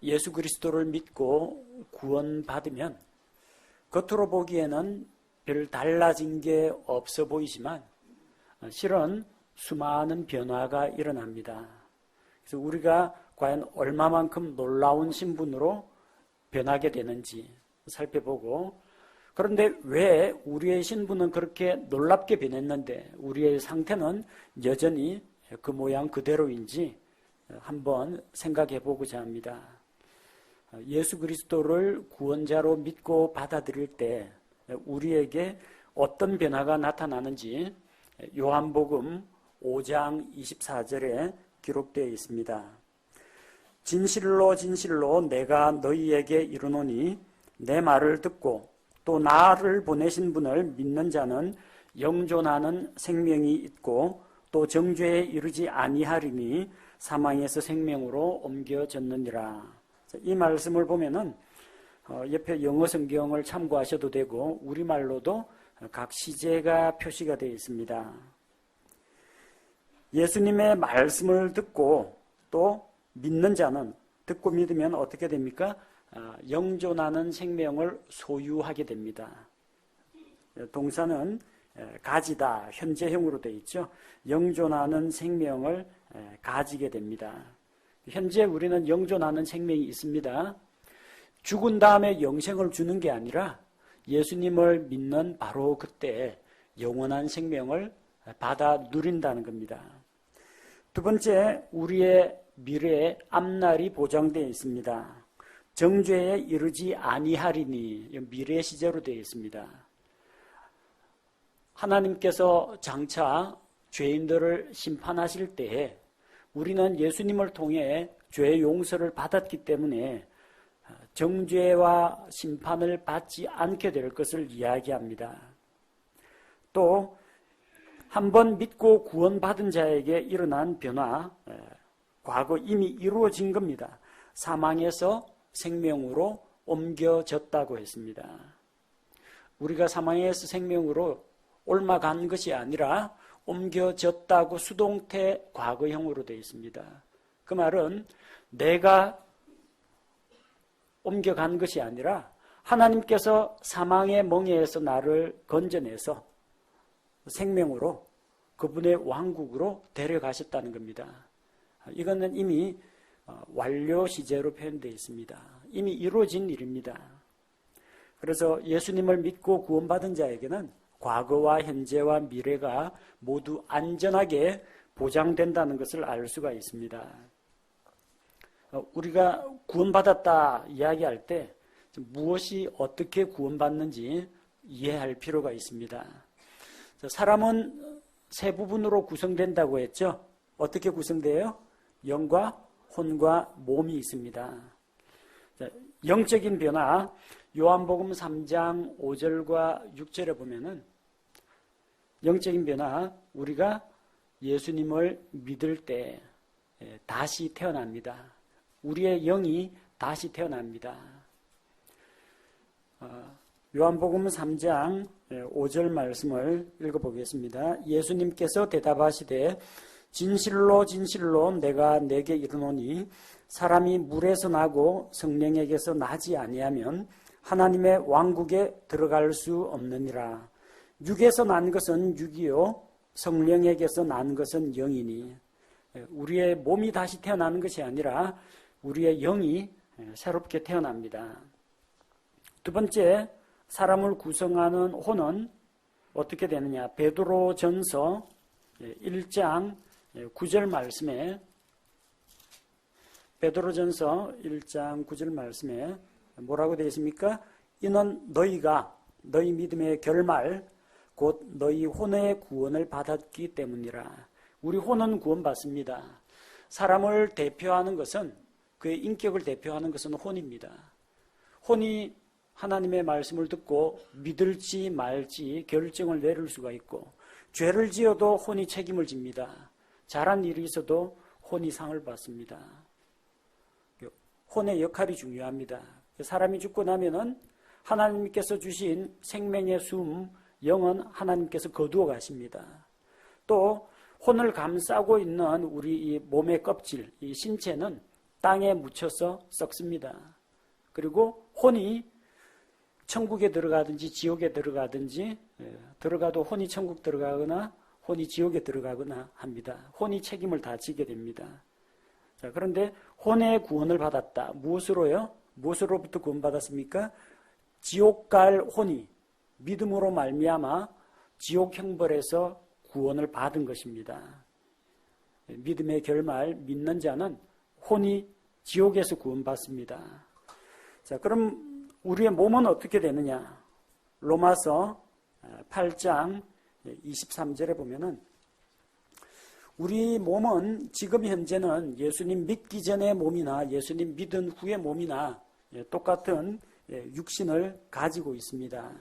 예수 그리스도를 믿고 구원받으면 겉으로 보기에는 별 달라진 게 없어 보이지만 실은 수많은 변화가 일어납니다. 그래서 우리가 과연 얼마만큼 놀라운 신분으로 변하게 되는지 살펴보고, 그런데 왜 우리의 신분은 그렇게 놀랍게 변했는데 우리의 상태는 여전히 그 모양 그대로인지 한번 생각해 보고자 합니다. 예수 그리스도를 구원자로 믿고 받아들일 때 우리에게 어떤 변화가 나타나는지 요한복음 5장 24절에 기록되어 있습니다. 진실로 진실로 내가 너희에게 이르노니 내 말을 듣고 또 나를 보내신 분을 믿는 자는 영존하는 생명이 있고 또 정죄에 이르지 아니하리니 사망에서 생명으로 옮겨졌느니라. 이 말씀을 보면은 옆에 영어 성경을 참고하셔도 되고 우리말로도 각 시제가 표시가 되어 있습니다. 예수님의 말씀을 듣고 또 믿는 자는, 듣고 믿으면 어떻게 됩니까? 영존하는 생명을 소유하게 됩니다. 동사는 가지다, 현재형으로 되어 있죠. 영존하는 생명을 가지게 됩니다. 현재 우리는 영존하는 생명이 있습니다. 죽은 다음에 영생을 주는 게 아니라 예수님을 믿는 바로 그때 영원한 생명을 받아 누린다는 겁니다. 두 번째, 우리의 미래의 앞날이 보장되어 있습니다. 정죄에 이르지 아니하리니, 미래 시제로 되어 있습니다. 하나님께서 장차 죄인들을 심판하실 때에 우리는 예수님을 통해 죄 용서를 받았기 때문에 정죄와 심판을 받지 않게 될 것을 이야기합니다. 또 한 번 믿고 구원받은 자에게 일어난 변화, 과거 이미 이루어진 겁니다. 사망에서 생명으로 옮겨졌다고 했습니다. 우리가 사망에서 생명으로 옮아간 것이 아니라 옮겨졌다고 수동태 과거형으로 되어 있습니다. 그 말은 내가 옮겨간 것이 아니라 하나님께서 사망의 멍에에서 나를 건져내서 생명으로 그분의 왕국으로 데려가셨다는 겁니다. 이거는 이미 완료 시제로 표현되어 있습니다. 이미 이루어진 일입니다. 그래서 예수님을 믿고 구원받은 자에게는 과거와 현재와 미래가 모두 안전하게 보장된다는 것을 알 수가 있습니다. 우리가 구원받았다 이야기할 때 무엇이 어떻게 구원받는지 이해할 필요가 있습니다. 사람은 세 부분으로 구성된다고 했죠. 어떻게 구성돼요? 영과 혼과 몸이 있습니다. 영적인 변화, 요한복음 3장 5절과 6절에 보면은 영적인 변화, 우리가 예수님을 믿을 때 다시 태어납니다. 우리의 영이 다시 태어납니다. 요한복음 3장 5절 말씀을 읽어보겠습니다. 예수님께서 대답하시되 진실로 진실로 내가 내게 이르노니 사람이 물에서 나고 성령에게서 나지 아니하면 하나님의 왕국에 들어갈 수 없느니라. 육에서 난 것은 육이요 성령에게서 난 것은 영이니. 우리의 몸이 다시 태어나는 것이 아니라 우리의 영이 새롭게 태어납니다. 두 번째, 사람을 구성하는 혼은 어떻게 되느냐? 베드로전서 1장 9절 말씀에, 베드로전서 1장 9절 말씀에 뭐라고 되어 있습니까? 이는 너희가 너희 믿음의 결말 곧 너희 혼의 구원을 받았기 때문이라. 우리 혼은 구원받습니다. 사람을 대표하는 것은, 그의 인격을 대표하는 것은 혼입니다. 혼이 하나님의 말씀을 듣고 믿을지 말지 결정을 내릴 수가 있고, 죄를 지어도 혼이 책임을 집니다. 잘한 일이 있어도 혼이 상을 받습니다. 혼의 역할이 중요합니다. 사람이 죽고 나면은 하나님께서 주신 생명의 숨, 영은 하나님께서 거두어 가십니다. 또 혼을 감싸고 있는 우리 이 몸의 껍질, 이 신체는 땅에 묻혀서 썩습니다. 그리고 혼이 천국에 들어가든지 지옥에 들어가든지 들어가도 혼이 천국 들어가거나 혼이 지옥에 들어가거나 합니다. 혼이 책임을 다 지게 됩니다. 자, 그런데 혼의 구원을 받았다. 무엇으로요? 무엇으로부터 구원받았습니까? 지옥 갈 혼이 믿음으로 말미암아 지옥 형벌에서 구원을 받은 것입니다. 믿음의 결말 믿는 자는 혼이 지옥에서 구원받습니다. 자, 그럼 우리의 몸은 어떻게 되느냐? 로마서 8장 23절에 보면은 우리 몸은 지금 현재는 예수님 믿기 전의 몸이나 예수님 믿은 후의 몸이나 똑같은 육신을 가지고 있습니다.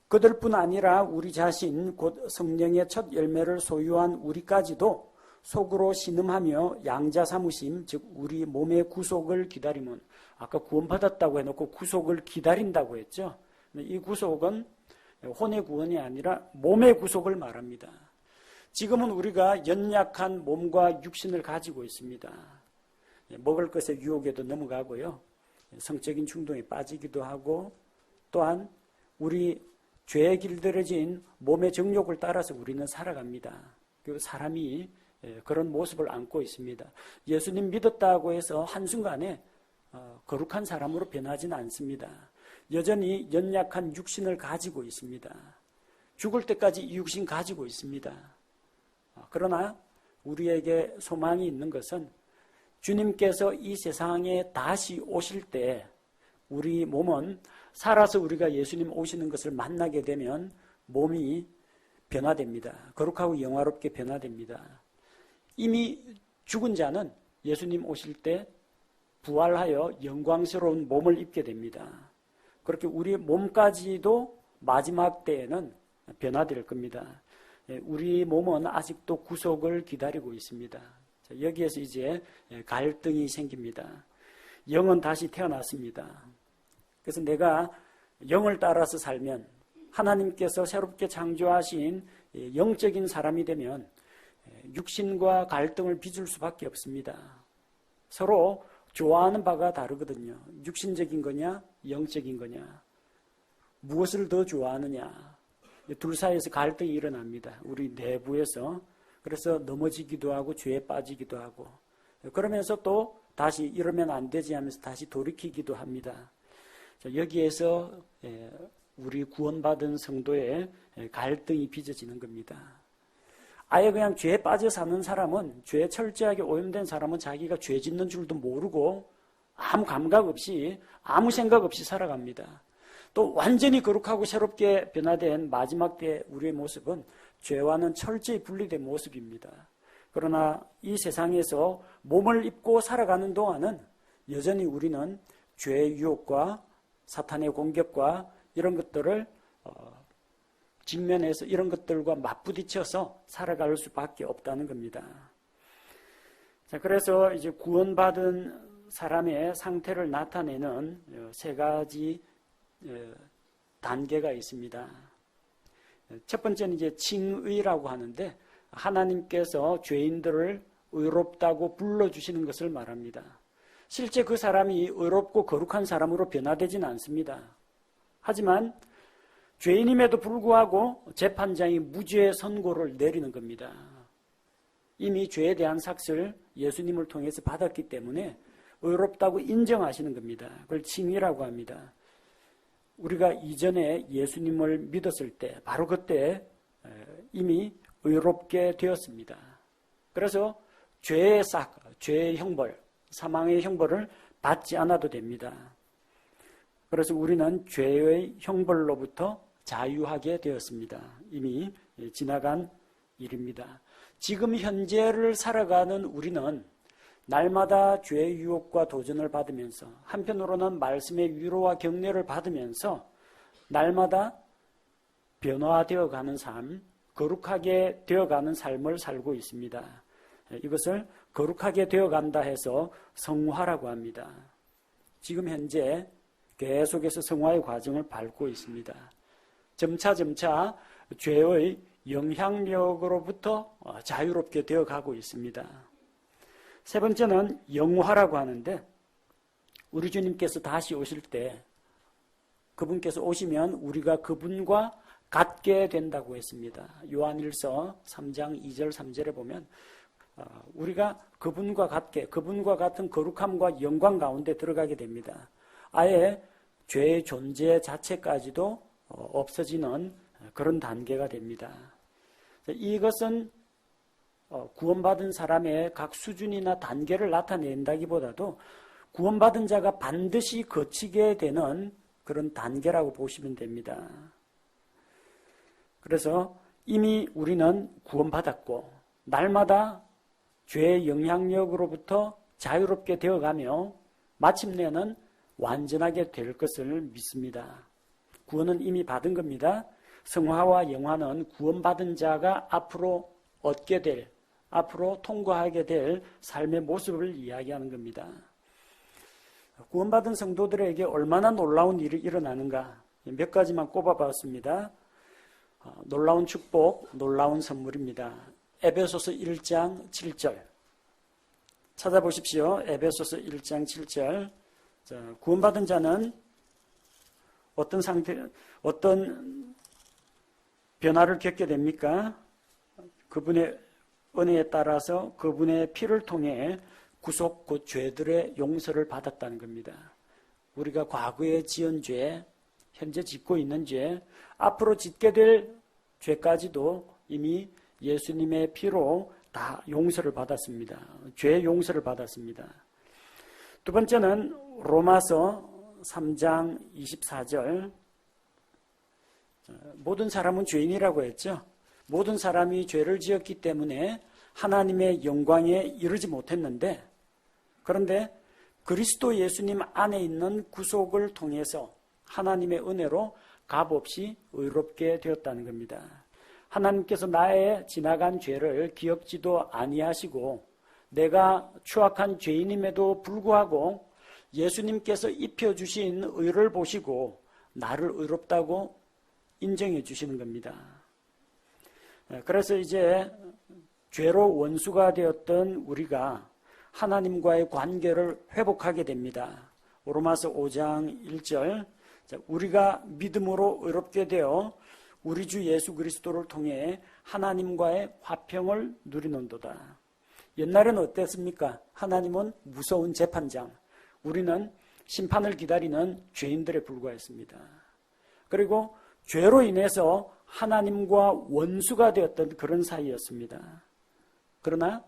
그들뿐 아니라 우리 자신 곧 성령의 첫 열매를 소유한 우리까지도 속으로 신음하며 양자 삼으심 즉 우리 몸의 구속을 기다림은 아까 구원받았다고 해놓고 구속을 기다린다고 했죠. 이 구속은 혼의 구원이 아니라 몸의 구속을 말합니다. 지금은 우리가 연약한 몸과 육신을 가지고 있습니다. 먹을 것의 유혹에도 넘어가고요. 성적인 충동에 빠지기도 하고 또한 우리 죄에 길들여진 몸의 정욕을 따라서 우리는 살아갑니다. 그리고 사람이 그런 모습을 안고 있습니다. 예수님 믿었다고 해서 한순간에 거룩한 사람으로 변하지는 않습니다. 여전히 연약한 육신을 가지고 있습니다. 죽을 때까지 이 육신 가지고 있습니다. 그러나 우리에게 소망이 있는 것은 주님께서 이 세상에 다시 오실 때 우리 몸은 살아서 우리가 예수님 오시는 것을 만나게 되면 몸이 변화됩니다. 거룩하고 영화롭게 변화됩니다. 이미 죽은 자는 예수님 오실 때 부활하여 영광스러운 몸을 입게 됩니다. 그렇게 우리 몸까지도 마지막 때에는 변화될 겁니다. 우리 몸은 아직도 구속을 기다리고 있습니다. 여기에서 이제 갈등이 생깁니다. 영은 다시 태어났습니다. 그래서 내가 영을 따라서 살면 하나님께서 새롭게 창조하신 영적인 사람이 되면 육신과 갈등을 빚을 수밖에 없습니다. 서로 좋아하는 바가 다르거든요. 육신적인 거냐, 영적인 거냐. 무엇을 더 좋아하느냐. 둘 사이에서 갈등이 일어납니다. 우리 내부에서. 그래서 넘어지기도 하고 죄에 빠지기도 하고 그러면서 또 다시 이러면 안 되지 하면서 다시 돌이키기도 합니다. 여기에서 우리 구원받은 성도의 갈등이 빚어지는 겁니다. 아예 그냥 죄에 빠져 사는 사람은 죄에 철저하게 오염된 사람은 자기가 죄 짓는 줄도 모르고 아무 감각 없이 아무 생각 없이 살아갑니다. 또 완전히 거룩하고 새롭게 변화된 마지막 때 우리의 모습은 죄와는 철저히 분리된 모습입니다. 그러나 이 세상에서 몸을 입고 살아가는 동안은 여전히 우리는 죄의 유혹과 사탄의 공격과 이런 것들을 직면해서 이런 것들과 맞부딪혀서 살아갈 수밖에 없다는 겁니다. 자, 그래서 이제 구원받은 사람의 상태를 나타내는 세 가지 단계가 있습니다. 첫 번째는 이제 칭의라고 하는데 하나님께서 죄인들을 의롭다고 불러주시는 것을 말합니다. 실제 그 사람이 의롭고 거룩한 사람으로 변화되지는 않습니다. 하지만 죄인임에도 불구하고 재판장이 무죄 선고를 내리는 겁니다. 이미 죄에 대한 삭을 예수님을 통해서 받았기 때문에 의롭다고 인정하시는 겁니다. 그걸 칭의라고 합니다. 우리가 이전에 예수님을 믿었을 때 바로 그때 이미 의롭게 되었습니다. 그래서 죄의 삭, 죄의 형벌, 사망의 형벌을 받지 않아도 됩니다. 그래서 우리는 죄의 형벌로부터 자유하게 되었습니다. 이미 지나간 일입니다. 지금 현재를 살아가는 우리는 날마다 죄의 유혹과 도전을 받으면서 한편으로는 말씀의 위로와 격려를 받으면서 날마다 변화되어가는 삶, 거룩하게 되어가는 삶을 살고 있습니다. 이것을 거룩하게 되어간다 해서 성화라고 합니다. 지금 현재 계속해서 성화의 과정을 밟고 있습니다. 점차 죄의 영향력으로부터 자유롭게 되어가고 있습니다. 세 번째는 영화라고 하는데, 우리 주님께서 다시 오실 때 그분께서 오시면 우리가 그분과 같게 된다고 했습니다. 요한일서 3장 2절 3절에 보면 우리가 그분과 같게, 그분과 같은 거룩함과 영광 가운데 들어가게 됩니다. 아예 죄의 존재 자체까지도 없어지는 그런 단계가 됩니다. 이것은 구원받은 사람의 각 수준이나 단계를 나타낸다기보다도 구원받은 자가 반드시 거치게 되는 그런 단계라고 보시면 됩니다. 그래서 이미 우리는 구원받았고 날마다 죄의 영향력으로부터 자유롭게 되어가며 마침내는 완전하게 될 것을 믿습니다. 구원은 이미 받은 겁니다. 성화와 영화는 구원받은 자가 앞으로 얻게 될, 앞으로 통과하게 될 삶의 모습을 이야기하는 겁니다. 구원받은 성도들에게 얼마나 놀라운 일이 일어나는가 몇 가지만 꼽아봤습니다. 놀라운 축복, 놀라운 선물입니다. 에베소서 1장 7절 찾아보십시오. 에베소서 1장 7절. 자, 구원받은 자는 어떤 변화를 겪게 됩니까? 그분의 은혜에 따라서 그분의 피를 통해 구속, 곧 죄들의 용서를 받았다는 겁니다. 우리가 과거에 지은 죄, 현재 짓고 있는 죄, 앞으로 짓게 될 죄까지도 이미 예수님의 피로 다 용서를 받았습니다. 죄 용서를 받았습니다. 두 번째는 로마서 3장 24절. 모든 사람은 죄인이라고 했죠. 모든 사람이 죄를 지었기 때문에 하나님의 영광에 이르지 못했는데, 그런데 그리스도 예수님 안에 있는 구속을 통해서 하나님의 은혜로 값없이 의롭게 되었다는 겁니다. 하나님께서 나의 지나간 죄를 기억지도 아니하시고 내가 추악한 죄인임에도 불구하고 예수님께서 입혀주신 의를 보시고 나를 의롭다고 인정해 주시는 겁니다. 그래서 이제 죄로 원수가 되었던 우리가 하나님과의 관계를 회복하게 됩니다. 로마서 5장 1절, 우리가 믿음으로 의롭게 되어 우리 주 예수 그리스도를 통해 하나님과의 화평을 누리는도다. 옛날에는 어땠습니까? 하나님은 무서운 재판장, 우리는 심판을 기다리는 죄인들에 불과했습니다. 그리고 죄로 인해서 하나님과 원수가 되었던 그런 사이였습니다. 그러나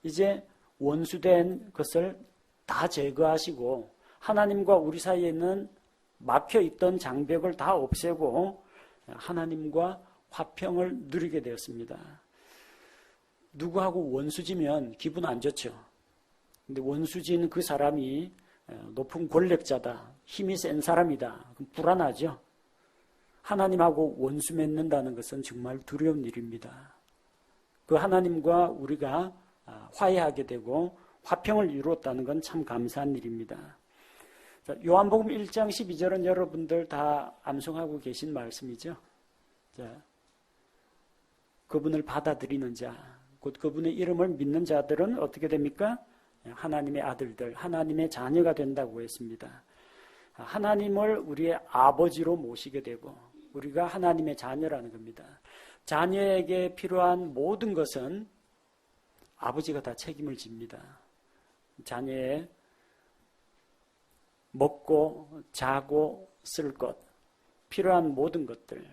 이제 원수된 것을 다 제거하시고 하나님과 우리 사이에 있는 막혀있던 장벽을 다 없애고 하나님과 화평을 누리게 되었습니다. 누구하고 원수지면 기분 안 좋죠. 근데 원수진 그 사람이 높은 권력자다, 힘이 센 사람이다, 그럼 불안하죠. 하나님하고 원수 맺는다는 것은 정말 두려운 일입니다. 그 하나님과 우리가 화해하게 되고 화평을 이루었다는 건 참 감사한 일입니다. 자, 요한복음 1장 12절은 여러분들 다 암송하고 계신 말씀이죠. 자, 그분을 받아들이는 자, 곧 그분의 이름을 믿는 자들은 어떻게 됩니까? 하나님의 아들들, 하나님의 자녀가 된다고 했습니다. 하나님을 우리의 아버지로 모시게 되고 우리가 하나님의 자녀라는 겁니다. 자녀에게 필요한 모든 것은 아버지가 다 책임을 집니다. 자녀의 먹고 자고 쓸 것, 필요한 모든 것들,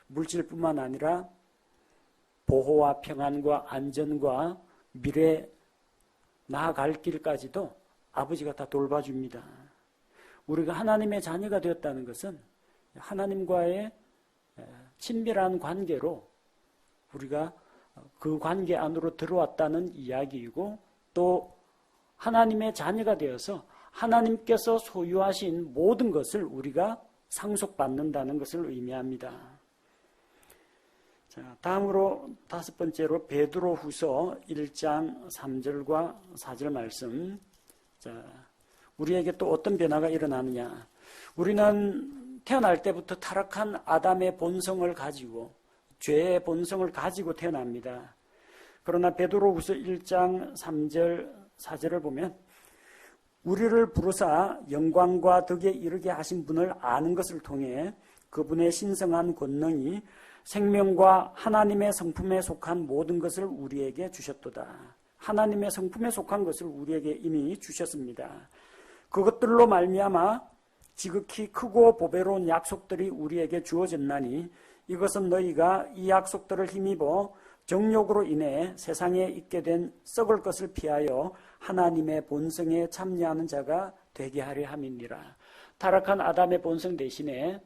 물질뿐만 아니라 보호와 평안과 안전과 미래 나아갈 길까지도 아버지가 다 돌봐줍니다. 우리가 하나님의 자녀가 되었다는 것은 하나님과의 친밀한 관계로 우리가 그 관계 안으로 들어왔다는 이야기이고, 또 하나님의 자녀가 되어서 하나님께서 소유하신 모든 것을 우리가 상속받는다는 것을 의미합니다. 자, 다음으로 다섯 번째로 베드로후서 1장 3절과 4절 말씀. 자, 우리에게 또 어떤 변화가 일어나느냐? 우리는 태어날 때부터 타락한 아담의 본성을 가지고, 죄의 본성을 가지고 태어납니다. 그러나 베드로후서 1장 3절 4절을 보면 우리를 부르사 영광과 덕에 이르게 하신 분을 아는 것을 통해 그분의 신성한 권능이 생명과 하나님의 성품에 속한 모든 것을 우리에게 주셨도다. 하나님의 성품에 속한 것을 우리에게 이미 주셨습니다. 그것들로 말미암아 지극히 크고 보배로운 약속들이 우리에게 주어졌나니 이것은 너희가 이 약속들을 힘입어 정욕으로 인해 세상에 있게 된 썩을 것을 피하여 하나님의 본성에 참여하는 자가 되게 하려 함이니라. 타락한 아담의 본성 대신에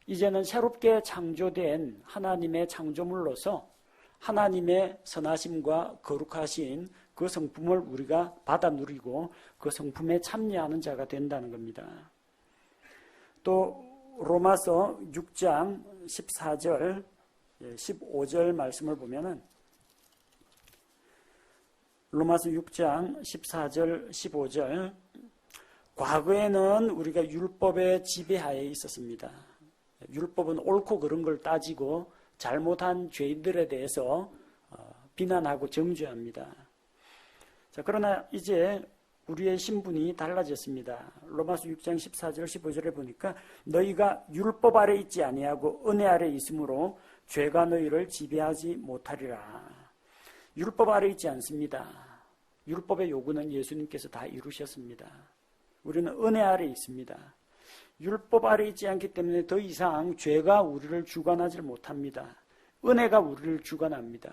이제는 새롭게 창조된 하나님의 창조물로서 하나님의 선하심과 거룩하신 그 성품을 우리가 받아 누리고 그 성품에 참여하는 자가 된다는 겁니다. 또 로마서 6장 14절 15절 말씀을 보면은 로마서 6장 14절 15절 과거에는 우리가 율법의 지배하에 있었습니다. 율법은 옳고 그른 걸 따지고 잘못한 죄인들에 대해서 비난하고 정죄합니다. 자, 그러나 이제 우리의 신분이 달라졌습니다. 로마서 6장 14절 15절에 보니까 너희가 율법 아래 있지 아니하고 은혜 아래 있으므로 죄가 너희를 지배하지 못하리라. 율법 아래 있지 않습니다. 율법의 요구는 예수님께서 다 이루셨습니다. 우리는 은혜 아래 있습니다. 율법 아래 있지 않기 때문에 더 이상 죄가 우리를 주관하지 못합니다. 은혜가 우리를 주관합니다.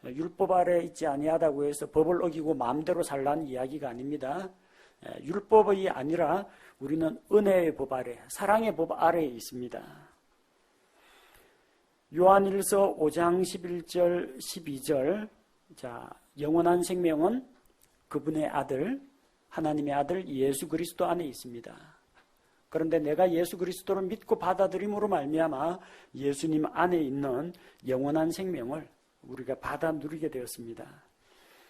율법 아래 있지 아니하다고 해서 법을 어기고 마음대로 살라는 이야기가 아닙니다. 율법이 아니라 우리는 은혜의 법 아래, 사랑의 법 아래에 있습니다. 요한일서 5장 11절 12절 자, 영원한 생명은 그분의 아들, 하나님의 아들 예수 그리스도 안에 있습니다. 그런데 내가 예수 그리스도를 믿고 받아들임으로 말미암아 예수님 안에 있는 영원한 생명을 우리가 받아 누리게 되었습니다.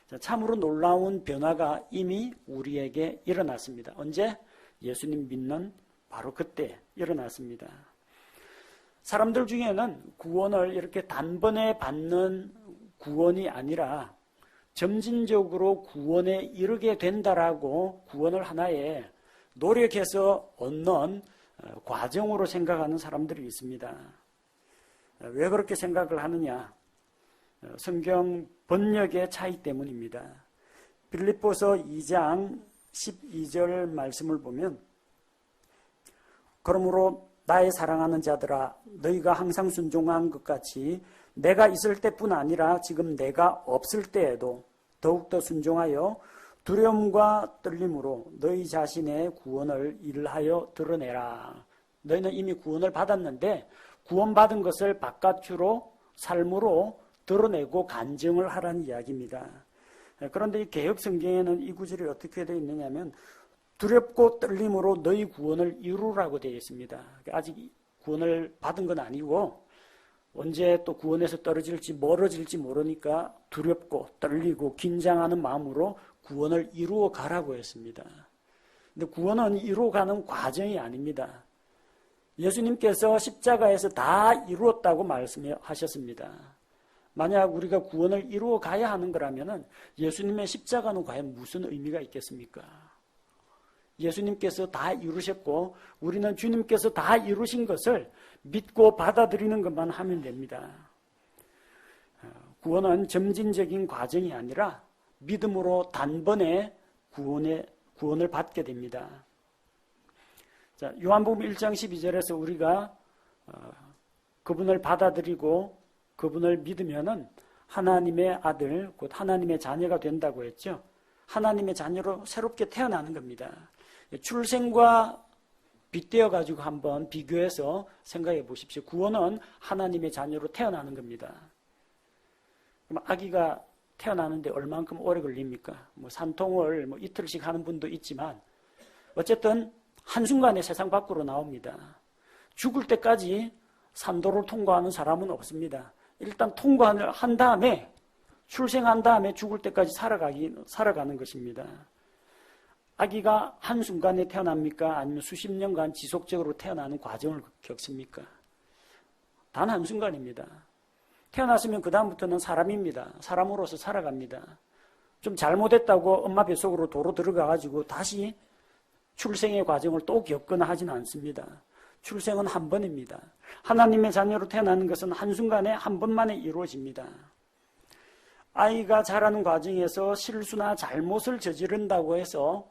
자, 참으로 놀라운 변화가 이미 우리에게 일어났습니다. 언제? 예수님 믿는 바로 그때 일어났습니다. 사람들 중에는 구원을 이렇게 단번에 받는 구원이 아니라 점진적으로 구원에 이르게 된다라고 구원을 하나의 노력해서 얻는 과정으로 생각하는 사람들이 있습니다. 왜 그렇게 생각을 하느냐? 성경 번역의 차이 때문입니다. 빌립보서 2장 12절 말씀을 보면 그러므로 나의 사랑하는 자들아 너희가 항상 순종한 것 같이 내가 있을 때뿐 아니라 지금 내가 없을 때에도 더욱더 순종하여 두려움과 떨림으로 너희 자신의 구원을 일하여 드러내라. 너희는 이미 구원을 받았는데 구원받은 것을 바깥으로 삶으로 드러내고 간증을 하라는 이야기입니다. 그런데 이 개역 성경에는 이 구절이 어떻게 되어 있느냐면 두렵고 떨림으로 너희 구원을 이루라고 되어 있습니다. 아직 구원을 받은 건 아니고 언제 또 구원에서 떨어질지 멀어질지 모르니까 두렵고 떨리고 긴장하는 마음으로 구원을 이루어 가라고 했습니다. 근데 구원은 이루어가는 과정이 아닙니다. 예수님께서 십자가에서 다 이루었다고 말씀하셨습니다. 만약 우리가 구원을 이루어 가야 하는 거라면 예수님의 십자가는 과연 무슨 의미가 있겠습니까? 예수님께서 다 이루셨고 우리는 주님께서 다 이루신 것을 믿고 받아들이는 것만 하면 됩니다. 구원은 점진적인 과정이 아니라 믿음으로 단번에 구원을 받게 됩니다. 자, 요한복음 1장 12절에서 우리가 그분을 받아들이고 그분을 믿으면은 하나님의 아들, 곧 하나님의 자녀가 된다고 했죠. 하나님의 자녀로 새롭게 태어나는 겁니다. 출생과 빗대어 가지고 한번 비교해서 생각해 보십시오. 구원은 하나님의 자녀로 태어나는 겁니다. 그럼 아기가 태어나는데 얼만큼 오래 걸립니까? 산통을 이틀씩 하는 분도 있지만 어쨌든 한순간에 세상 밖으로 나옵니다. 죽을 때까지 산도를 통과하는 사람은 없습니다. 일단 통과를 한 다음에 출생한 다음에 죽을 때까지 살아가는 것입니다. 아기가 한순간에 태어납니까? 아니면 수십 년간 지속적으로 태어나는 과정을 겪습니까? 단 한순간입니다. 태어났으면 그 다음부터는 사람입니다. 사람으로서 살아갑니다. 좀 잘못했다고 엄마 뱃속으로 도로 들어가가지고 다시 출생의 과정을 또 겪거나 하지는 않습니다. 출생은 한 번입니다. 하나님의 자녀로 태어나는 것은 한순간에 한 번만에 이루어집니다. 아이가 자라는 과정에서 실수나 잘못을 저지른다고 해서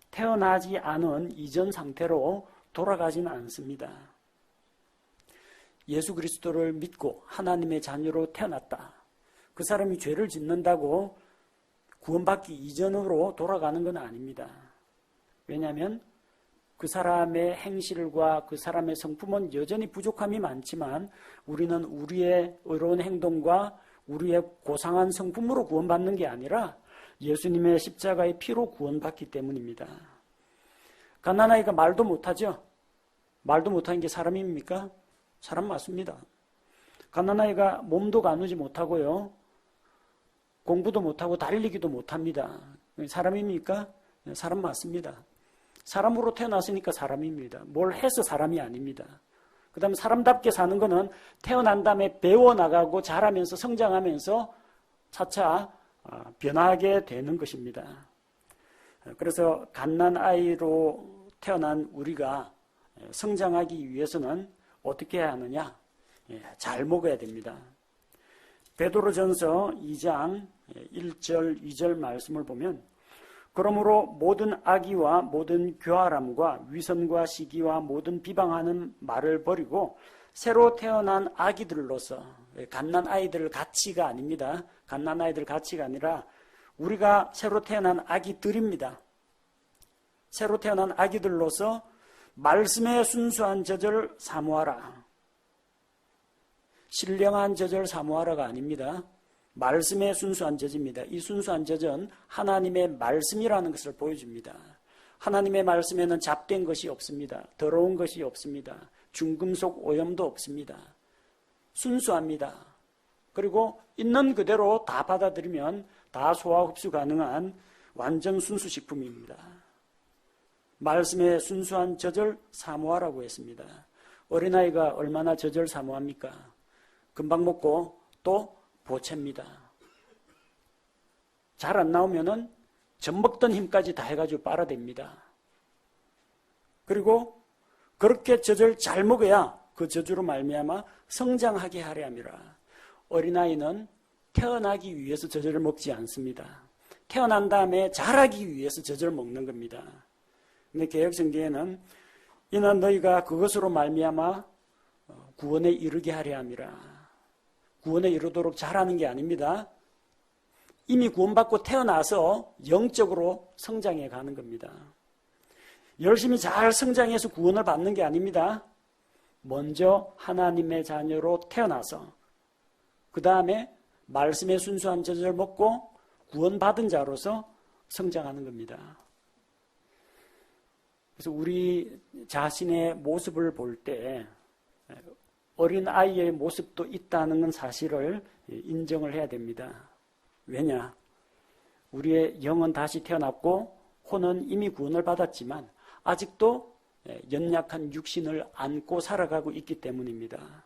태어나지 않은 이전 상태로 돌아가지는 않습니다. 예수 그리스도를 믿고 하나님의 자녀로 태어났다. 그 사람이 죄를 짓는다고 구원받기 이전으로 돌아가는 건 아닙니다. 왜냐하면 그 사람의 행실과 그 사람의 성품은 여전히 부족함이 많지만 우리는 우리의 의로운 행동과 우리의 고상한 성품으로 구원받는 게 아니라 예수님의 십자가의 피로 구원받기 때문입니다. 갓난아이가 말도 못하죠? 말도 못하는 게 사람입니까? 사람 맞습니다. 갓난아이가 몸도 가누지 못하고요. 공부도 못하고 달리기도 못합니다. 사람입니까? 사람 맞습니다. 사람으로 태어났으니까 사람입니다. 뭘 해서 사람이 아닙니다. 그 다음에 사람답게 사는 것은 태어난 다음에 배워나가고 자라면서 성장하면서 차차 변하게 되는 것입니다. 그래서 갓난아이로 태어난 우리가 성장하기 위해서는 어떻게 해야 하느냐? 잘 먹어야 됩니다. 베드로전서 2장 1절 2절 말씀을 보면 그러므로 모든 악의와 모든 교활함과 위선과 시기와 모든 비방하는 말을 버리고 새로 태어난 아기들로서 갓난아이들 가치가 아닙니다. 갓난아이들 가치가 아니라 우리가 새로 태어난 아기들입니다. 새로 태어난 아기들로서 말씀의 순수한 젖을 사모하라. 신령한 젖을 사모하라가 아닙니다. 말씀의 순수한 젖입니다. 이 순수한 젖은 하나님의 말씀이라는 것을 보여줍니다. 하나님의 말씀에는 잡된 것이 없습니다. 더러운 것이 없습니다. 중금속 오염도 없습니다. 순수합니다. 그리고 있는 그대로 다 받아들이면 다 소화 흡수 가능한 완전 순수식품입니다. 말씀의 순수한 젖을 사모하라고 했습니다. 어린아이가 얼마나 젖을 사모합니까? 금방 먹고 또 보채입니다. 잘 안 나오면은 젖먹던 힘까지 다 해가지고 빨아댑니다. 그리고 그렇게 젖을 잘 먹어야 그 젖으로 말미암아 성장하게 하려 함이라. 어린아이는 태어나기 위해서 젖을 먹지 않습니다. 태어난 다음에 자라기 위해서 젖을 먹는 겁니다. 근데 개역성경에는 이는 너희가 그것으로 말미암아 구원에 이르게 하려 함이라. 구원에 이르도록 자라는 게 아닙니다. 이미 구원받고 태어나서 영적으로 성장해 가는 겁니다. 열심히 잘 성장해서 구원을 받는 게 아닙니다. 먼저 하나님의 자녀로 태어나서 그 다음에 말씀의 순수한 젖을 먹고 구원받은 자로서 성장하는 겁니다. 그래서 우리 자신의 모습을 볼 때 어린 아이의 모습도 있다는 건 사실을 인정을 해야 됩니다. 왜냐? 우리의 영은 다시 태어났고 혼은 이미 구원을 받았지만 아직도 연약한 육신을 안고 살아가고 있기 때문입니다.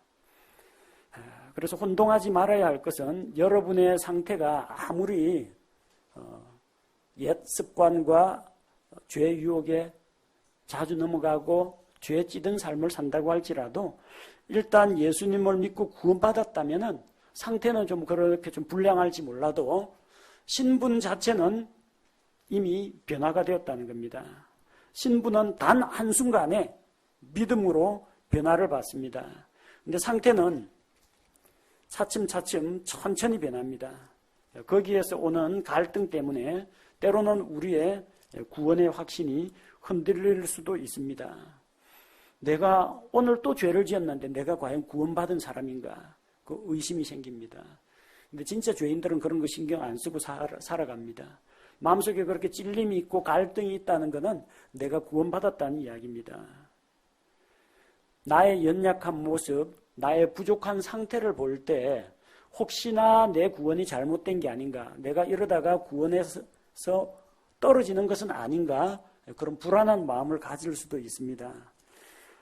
그래서 혼동하지 말아야 할 것은 여러분의 상태가 아무리 옛 습관과 죄 유혹에 자주 넘어가고 죄에 찌든 삶을 산다고 할지라도 일단 예수님을 믿고 구원받았다면은 상태는 좀 그렇게 좀 불량할지 몰라도 신분 자체는 이미 변화가 되었다는 겁니다. 신분은 단 한순간에 믿음으로 변화를 받습니다. 근데 상태는 차츰차츰 천천히 변합니다. 거기에서 오는 갈등 때문에 때로는 우리의 구원의 확신이 흔들릴 수도 있습니다. 내가 오늘 또 죄를 지었는데 내가 과연 구원받은 사람인가? 그 의심이 생깁니다. 근데 진짜 죄인들은 그런 거 신경 안 쓰고 살아갑니다. 마음속에 그렇게 찔림이 있고 갈등이 있다는 것은 내가 구원받았다는 이야기입니다. 나의 연약한 모습, 나의 부족한 상태를 볼 때 혹시나 내 구원이 잘못된 게 아닌가? 내가 이러다가 구원에서 떨어지는 것은 아닌가? 그런 불안한 마음을 가질 수도 있습니다.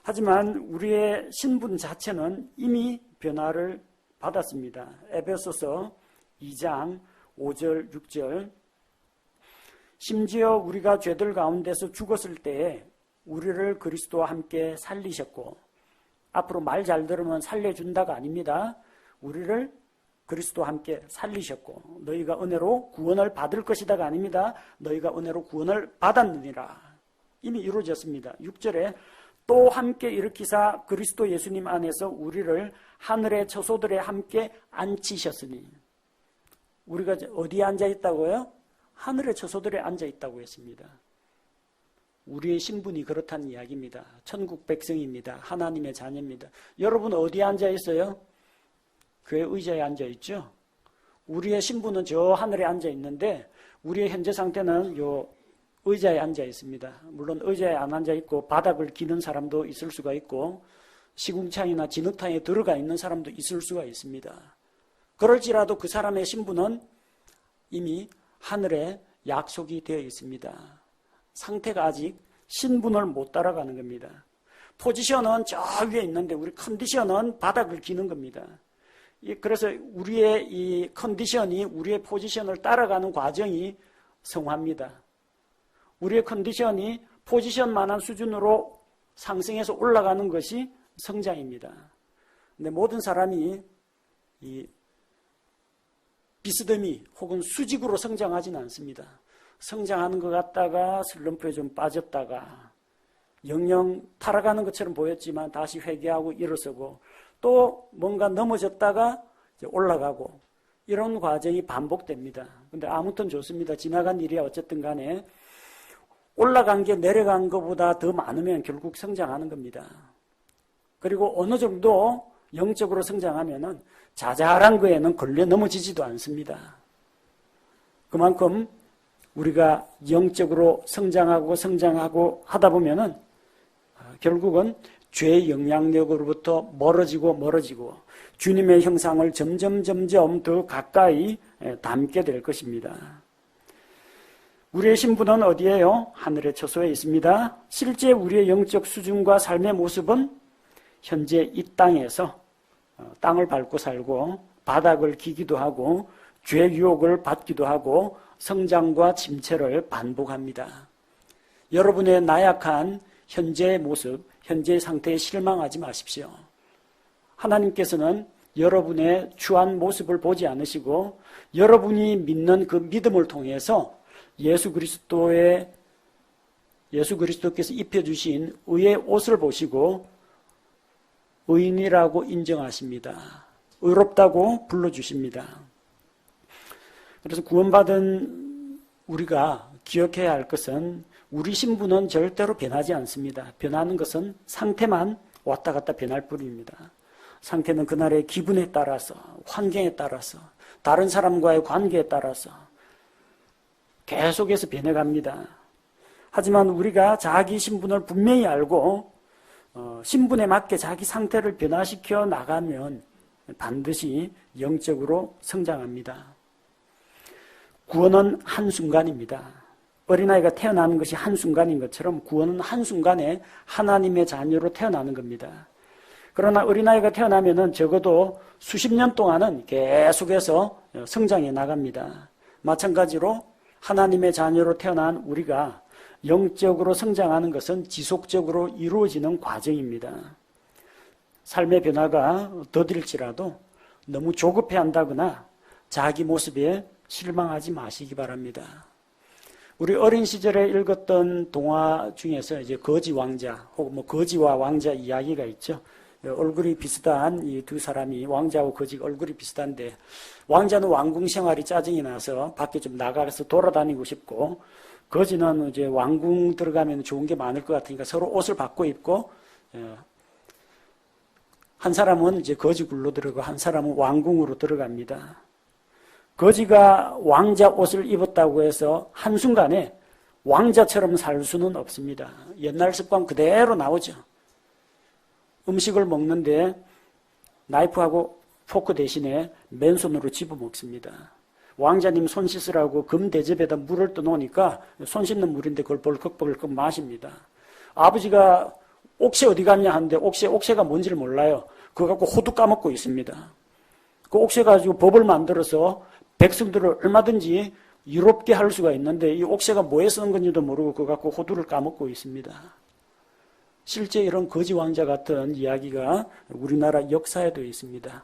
하지만 우리의 신분 자체는 이미 변화를 받았습니다. 에베소서 2장 5절 6절 심지어 우리가 죄들 가운데서 죽었을 때에 우리를 그리스도와 함께 살리셨고, 앞으로 말 잘 들으면 살려준다가 아닙니다. 우리를 그리스도와 함께 살리셨고 너희가 은혜로 구원을 받을 것이다가 아닙니다. 너희가 은혜로 구원을 받았느니라. 이미 이루어졌습니다. 6절에 또 함께 일으키사 그리스도 예수님 안에서 우리를 하늘의 처소들에 함께 앉히셨으니. 우리가 어디에 앉아 있다고요? 하늘의 처소들에 앉아 있다고 했습니다. 우리의 신분이 그렇다는 이야기입니다. 천국 백성입니다. 하나님의 자녀입니다. 여러분 어디에 앉아 있어요? 교회 의자에 앉아 있죠? 우리의 신분은 저 하늘에 앉아 있는데 우리의 현재 상태는 요 의자에 앉아 있습니다. 물론 의자에 안 앉아 있고 바닥을 기는 사람도 있을 수가 있고 시궁창이나 진흙탕에 들어가 있는 사람도 있을 수가 있습니다. 그럴지라도 그 사람의 신분은 이미 하늘에 약속이 되어 있습니다. 상태가 아직 신분을 못 따라가는 겁니다. 포지션은 저 위에 있는데 우리 컨디션은 바닥을 기는 겁니다. 그래서 우리의 이 컨디션이 우리의 포지션을 따라가는 과정이 성화입니다. 우리의 컨디션이 포지션만한 수준으로 상승해서 올라가는 것이 성장입니다. 근데 모든 사람이 이 비스듬히 혹은 수직으로 성장하지는 않습니다. 성장하는 것 같다가 슬럼프에 좀 빠졌다가 영영 타락하는 것처럼 보였지만 다시 회개하고 일어서고 또 뭔가 넘어졌다가 올라가고 이런 과정이 반복됩니다. 근데 아무튼 좋습니다. 지나간 일이야 어쨌든 간에 올라간 게 내려간 것보다 더 많으면 결국 성장하는 겁니다. 그리고 어느 정도 영적으로 성장하면은 자잘한 거에는 걸려 넘어지지도 않습니다. 그만큼 우리가 영적으로 성장하고 하다 보면은 결국은 죄의 영향력으로부터 멀어지고 주님의 형상을 점점 더 가까이 닮게 될 것입니다. 우리의 신분은 어디에요? 하늘의 처소에 있습니다. 실제 우리의 영적 수준과 삶의 모습은 현재 이 땅에서 땅을 밟고 살고 바닥을 기기도 하고 죄 유혹을 받기도 하고 성장과 침체를 반복합니다. 여러분의 나약한 현재의 모습, 현재의 상태에 실망하지 마십시오. 하나님께서는 여러분의 추한 모습을 보지 않으시고 여러분이 믿는 그 믿음을 통해서 예수 그리스도께서 입혀주신 의의 옷을 보시고 의인이라고 인정하십니다. 의롭다고 불러주십니다. 그래서 구원받은 우리가 기억해야 할 것은 우리 신분은 절대로 변하지 않습니다. 변하는 것은 상태만 왔다 갔다 변할 뿐입니다. 상태는 그날의 기분에 따라서, 환경에 따라서, 다른 사람과의 관계에 따라서 계속해서 변해갑니다. 하지만 우리가 자기 신분을 분명히 알고 신분에 맞게 자기 상태를 변화시켜 나가면 반드시 영적으로 성장합니다. 구원은 한순간입니다. 어린아이가 태어나는 것이 한순간인 것처럼 구원은 한순간에 하나님의 자녀로 태어나는 겁니다. 그러나 어린아이가 태어나면은 적어도 수십 년 동안은 계속해서 성장해 나갑니다. 마찬가지로 하나님의 자녀로 태어난 우리가 영적으로 성장하는 것은 지속적으로 이루어지는 과정입니다. 삶의 변화가 더딜지라도 너무 조급해한다거나 자기 모습에 실망하지 마시기 바랍니다. 우리 어린 시절에 읽었던 동화 중에서 이제 거지 왕자 혹은 거지와 왕자 이야기가 있죠. 얼굴이 비슷한 이 두 사람이 왕자하고 거지가 얼굴이 비슷한데 왕자는 왕궁 생활이 짜증이 나서 밖에 좀 나가서 돌아다니고 싶고 거지는 이제 왕궁 들어가면 좋은 게 많을 것 같으니까 서로 옷을 바꿔 입고 한 사람은 이제 거지 굴로 들어가고 한 사람은 왕궁으로 들어갑니다. 거지가 왕자 옷을 입었다고 해서 한순간에 왕자처럼 살 수는 없습니다. 옛날 습관 그대로 나오죠. 음식을 먹는데 나이프하고 포크 대신에 맨손으로 집어먹습니다. 왕자님 손 씻으라고 금 대접에다 물을 떠놓으니까 손 씻는 물인데 그걸 벌컥 마십니다. 아버지가 옥새 어디 갔냐 하는데 옥새가 뭔지를 몰라요. 그거 갖고 호두 까먹고 있습니다. 그 옥새 가지고 법을 만들어서 백성들을 얼마든지 유롭게 할 수가 있는데 이 옥새가 뭐에 쓰는 건지도 모르고 그거 갖고 호두를 까먹고 있습니다. 실제 이런 거지 왕자 같은 이야기가 우리나라 역사에도 있습니다.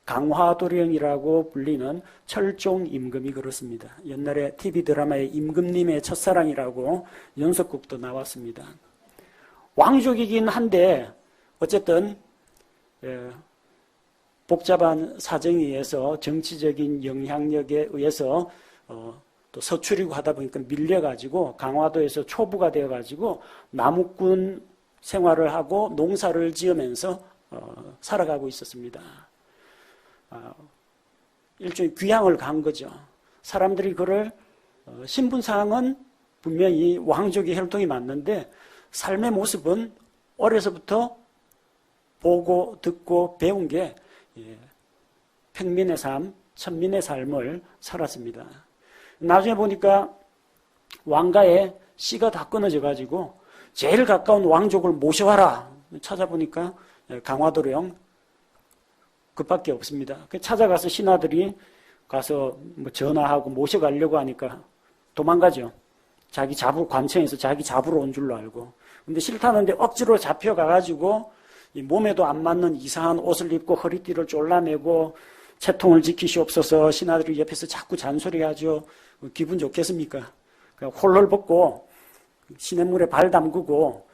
강화도령이라고 불리는 철종 임금이 그렇습니다. 옛날에 TV 드라마에 임금님의 첫사랑이라고 연속극도 나왔습니다. 왕족이긴 한데 어쨌든 복잡한 사정에 의해서 정치적인 영향력에 의해서 또 서출이고 하다 보니까 밀려가지고 강화도에서 초부가 되어가지고 나무꾼 생활을 하고 농사를 지으면서 살아가고 있었습니다. 일종의 귀향을 간 거죠. 사람들이 그를 신분상은 분명히 왕족의 혈통이 맞는데 삶의 모습은 어려서부터 보고 듣고 배운 게 평민의 삶, 천민의 삶을 살았습니다. 나중에 보니까 왕가에 씨가 다 끊어져 가지고 제일 가까운 왕족을 모셔와라 찾아보니까 강화도령 그밖에 없습니다. 찾아가서 신하들이 가서 뭐 전화하고 모셔가려고 하니까 도망가죠. 자기 잡으러 관청에서 자기 잡으러 온 줄로 알고. 근데 싫다는데 억지로 잡혀가가지고 이 몸에도 안 맞는 이상한 옷을 입고 허리띠를 졸라매고 채통을 지키시옵소서 신하들이 옆에서 자꾸 잔소리하죠. 기분 좋겠습니까? 그냥 홀롤 벗고 시냇물에 발 담그고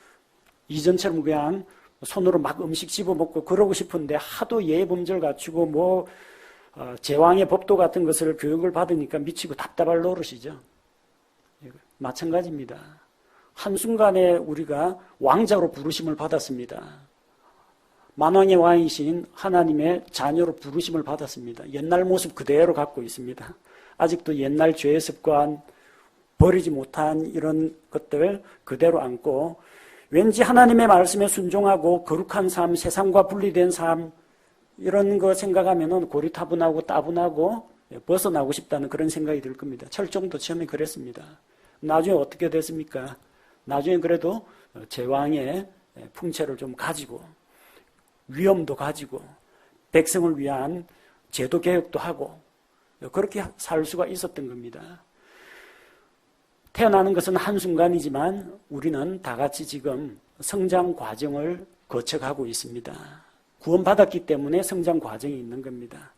이전처럼 그냥 손으로 막 음식 집어먹고 그러고 싶은데 하도 예의범절 갖추고 뭐 제왕의 법도 같은 것을 교육을 받으니까 미치고 답답할 노릇이죠. 마찬가지입니다. 한순간에 우리가 왕자로 부르심을 받았습니다. 만왕의 왕이신 하나님의 자녀로 부르심을 받았습니다. 옛날 모습 그대로 갖고 있습니다. 아직도 옛날 죄의 습관, 버리지 못한 이런 것들 그대로 안고 왠지 하나님의 말씀에 순종하고 거룩한 삶, 세상과 분리된 삶 이런 거 생각하면 고리타분하고 따분하고 벗어나고 싶다는 그런 생각이 들 겁니다. 철종도 처음에 그랬습니다. 나중에 어떻게 됐습니까? 나중에 그래도 제왕의 풍채를 좀 가지고 위엄도 가지고 백성을 위한 제도 개혁도 하고 그렇게 살 수가 있었던 겁니다. 태어나는 것은 한순간이지만 우리는 다 같이 지금 성장 과정을 거쳐가고 있습니다. 구원받았기 때문에 성장 과정이 있는 겁니다.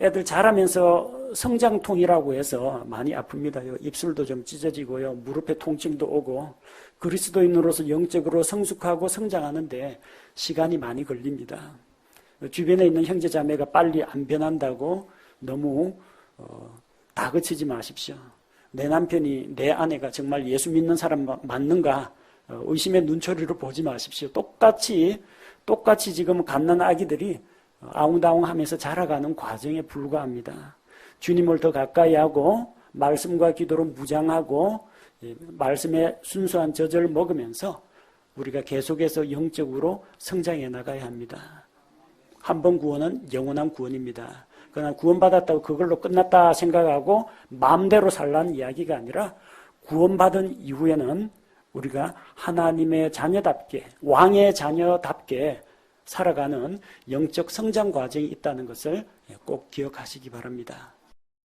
애들 자라면서 성장통이라고 해서 많이 아픕니다. 입술도 좀 찢어지고요. 무릎에 통증도 오고 그리스도인으로서 영적으로 성숙하고 성장하는데 시간이 많이 걸립니다. 주변에 있는 형제자매가 빨리 안 변한다고 너무 다그치지 마십시오. 내 남편이 내 아내가 정말 예수 믿는 사람 맞는가 의심의 눈초리로 보지 마십시오. 똑같이 지금 갓난 아기들이 아웅다웅하면서 자라가는 과정에 불과합니다. 주님을 더 가까이 하고 말씀과 기도로 무장하고 말씀의 순수한 젖을 먹으면서 우리가 계속해서 영적으로 성장해 나가야 합니다. 한 번 구원은 영원한 구원입니다. 그러나 구원받았다고 그걸로 끝났다 생각하고 마음대로 살라는 이야기가 아니라 구원받은 이후에는 우리가 하나님의 자녀답게 왕의 자녀답게 살아가는 영적 성장 과정이 있다는 것을 꼭 기억하시기 바랍니다.